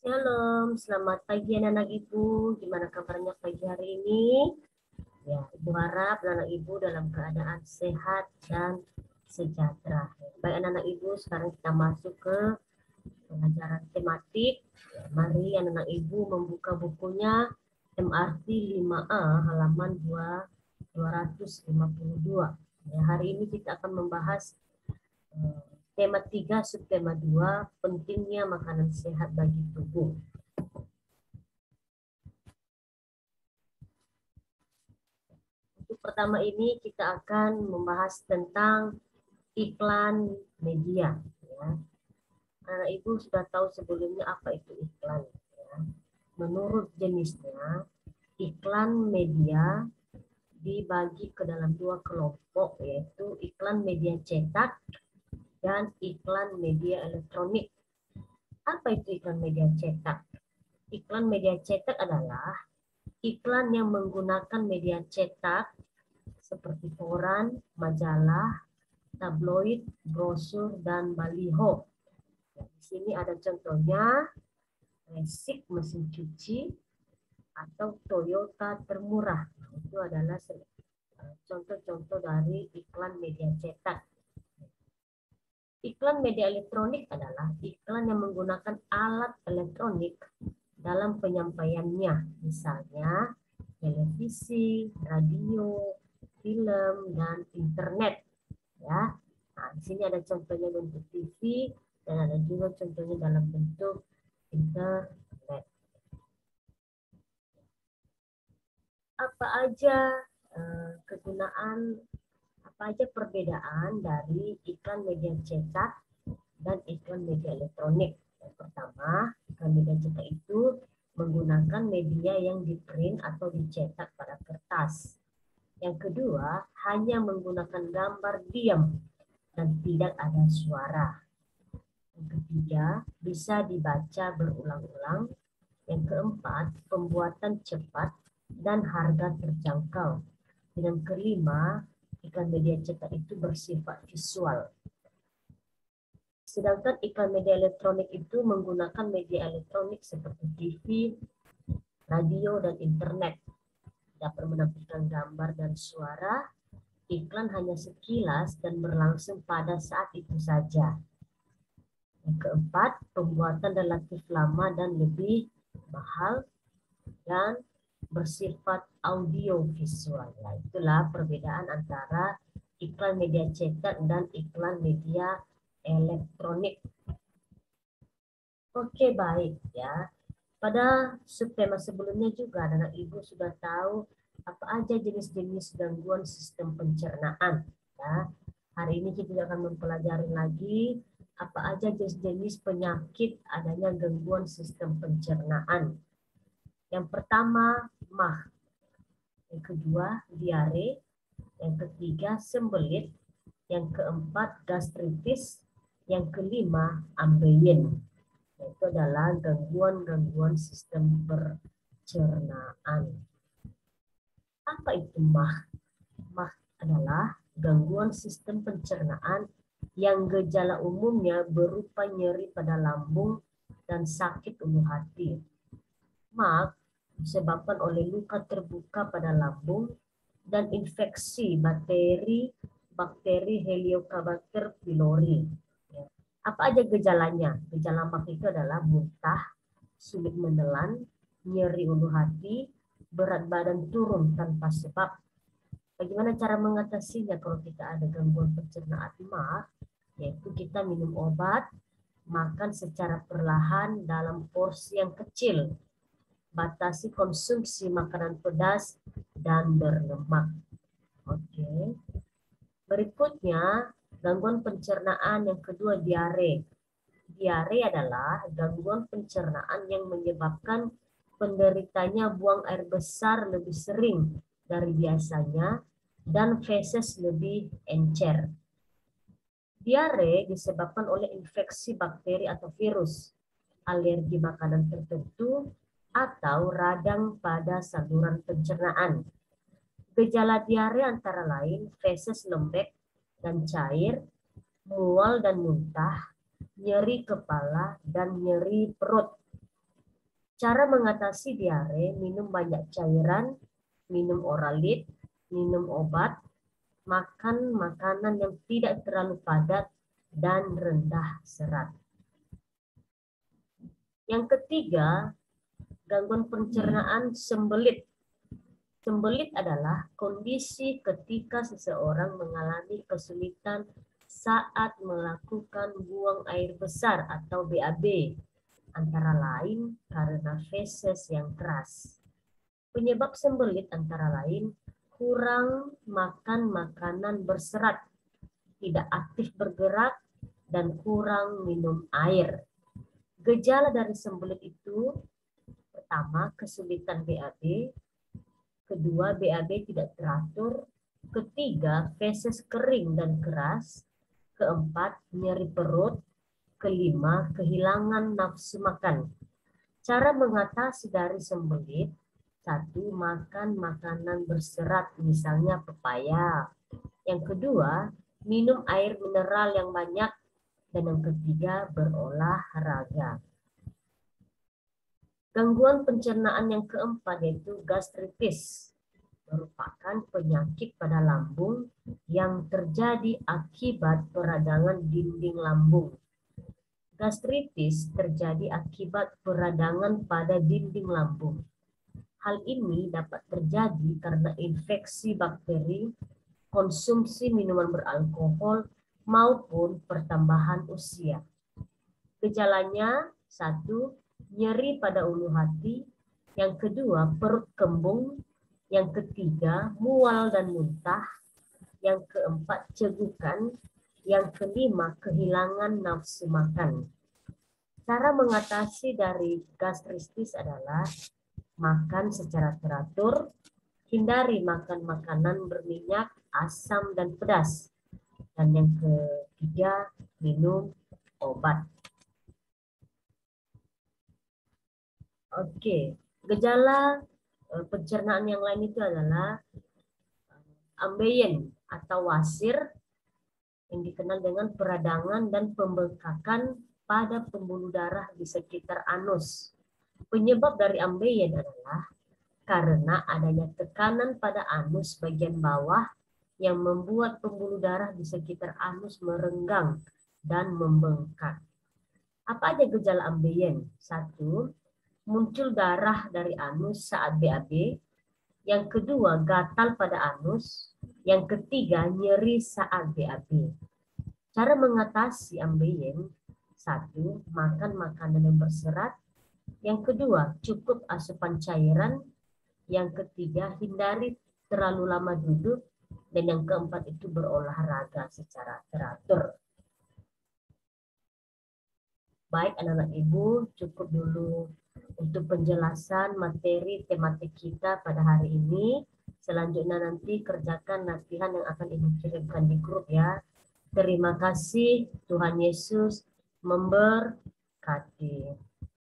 Shalom, selamat pagi anak-anak Ibu. Gimana kabarnya pagi hari ini? Ya, Ibu harap anak Ibu dalam keadaan sehat dan sejahtera. Baik anak-anak Ibu, sekarang kita masuk ke pelajaran tematik. Ya, mari anak-anak Ibu membuka bukunya MRT 5A halaman 252. Ya, hari ini kita akan membahas tema 3 subtema 2 pentingnya makanan sehat bagi tubuh. Untuk pertama ini kita akan membahas tentang iklan media. Ya. Anak Ibu sudah tahu sebelumnya apa itu iklan. Ya. Menurut jenisnya, iklan media dibagi ke dalam dua kelompok, yaitu iklan media cetak dan iklan media elektronik. Apa itu iklan media cetak? Iklan media cetak adalah iklan yang menggunakan media cetak seperti koran, majalah, tabloid, brosur, dan baliho. Ya, di sini ada contohnya, Resik mesin cuci atau Toyota termurah. Nah, itu adalah contoh-contoh dari iklan media cetak. Iklan media elektronik adalah iklan yang menggunakan alat elektronik dalam penyampaiannya, misalnya televisi, radio, film, dan internet. Ya, nah, di sini ada contohnya bentuk TV dan ada juga contohnya dalam bentuk internet. Apa aja kegunaan, apa aja perbedaan dari iklan media cetak dan iklan media elektronik? Yang pertama, iklan media cetak itu menggunakan media yang diprint atau dicetak pada kertas. Yang kedua, hanya menggunakan gambar diam dan tidak ada suara. Yang ketiga, bisa dibaca berulang-ulang. Yang keempat, pembuatan cepat dan harga terjangkau. Yang kelima, iklan media cetak itu bersifat visual. Sedangkan iklan media elektronik itu menggunakan media elektronik seperti TV, radio, dan internet. Dapat menampilkan gambar dan suara. Iklan hanya sekilas dan berlangsung pada saat itu saja. Yang keempat, pembuatan relatif lama dan lebih mahal dan bersifat audio visual. Nah, itulah perbedaan antara iklan media cetak dan iklan media elektronik. Oke, baik ya. Pada subtema sebelumnya juga anak ibu sudah tahu apa aja jenis-jenis gangguan sistem pencernaan. Ya. Hari ini kita akan mempelajari lagi apa aja jenis-jenis penyakit adanya gangguan sistem pencernaan. Yang pertama, MAH. Yang kedua, diare. Yang ketiga, sembelit. Yang keempat, gastritis. Yang kelima, ambeien. Itu adalah gangguan-gangguan sistem pencernaan. Apa itu MAH? MAH adalah gangguan sistem pencernaan yang gejala umumnya berupa nyeri pada lambung dan sakit ulu hati. MAH disebabkan oleh luka terbuka pada lambung dan infeksi bakteri Helicobacter pylori. Apa aja gejalanya? Gejala MAH itu adalah muntah, sulit menelan, nyeri ulu hati, berat badan turun tanpa sebab. Bagaimana cara mengatasinya kalau kita ada gangguan pencernaan MAH? Yaitu kita minum obat, makan secara perlahan dalam porsi yang kecil, batasi konsumsi makanan pedas dan berlemak. Oke. Berikutnya, gangguan pencernaan yang kedua, diare. Diare adalah gangguan pencernaan yang menyebabkan penderitanya buang air besar lebih sering dari biasanya dan feses lebih encer. Diare disebabkan oleh infeksi bakteri atau virus, alergi makanan tertentu, atau radang pada saluran pencernaan. Gejala diare antara lain feses lembek dan cair, mual dan muntah, nyeri kepala, dan nyeri perut. Cara mengatasi diare, minum banyak cairan, minum oralit, minum obat, makan makanan yang tidak terlalu padat dan rendah serat. Yang ketiga, gangguan pencernaan sembelit. Sembelit adalah kondisi ketika seseorang mengalami kesulitan saat melakukan buang air besar atau BAB, antara lain karena feses yang keras. Penyebab sembelit antara lain kurang makan makanan berserat, tidak aktif bergerak, dan kurang minum air. Gejala dari sembelit itu pertama, kesulitan BAB, kedua, BAB tidak teratur, ketiga, feses kering dan keras, keempat, nyeri perut, kelima, kehilangan nafsu makan. Cara mengatasi dari sembelit, satu, makan makanan berserat, misalnya pepaya. Yang kedua, minum air mineral yang banyak. Dan yang ketiga, berolahraga. Gangguan pencernaan yang keempat yaitu gastritis, merupakan penyakit pada lambung yang terjadi akibat peradangan dinding lambung. Gastritis terjadi akibat peradangan pada dinding lambung. Hal ini dapat terjadi karena infeksi bakteri, konsumsi minuman beralkohol, maupun pertambahan usia. Gejalanya, satu, nyeri pada ulu hati, yang kedua, perut kembung, yang ketiga, mual dan muntah, yang keempat, cegukan, yang kelima, kehilangan nafsu makan. Cara mengatasi dari gastritis adalah makan secara teratur, hindari makan makanan berminyak, asam, dan pedas. Dan yang ketiga, minum obat. Oke, gejala pencernaan yang lain itu adalah ambeien atau wasir, yang dikenal dengan peradangan dan pembengkakan pada pembuluh darah di sekitar anus. Penyebab dari ambeien adalah karena adanya tekanan pada anus bagian bawah yang membuat pembuluh darah di sekitar anus merenggang dan membengkak. Apa aja gejala ambeien? Satu, muncul darah dari anus saat BAB. Yang kedua, gatal pada anus. Yang ketiga, nyeri saat BAB. Cara mengatasi ambeien, satu, makan makanan yang berserat. Yang kedua, cukup asupan cairan. Yang ketiga, hindari terlalu lama duduk. Dan yang keempat itu berolahraga secara teratur. Baik anak-anak ibu, cukup dulu untuk penjelasan materi tematik kita pada hari ini. Selanjutnya nanti kerjakan latihan yang akan ibu kirimkan di grup ya. Terima kasih, Tuhan Yesus memberkati.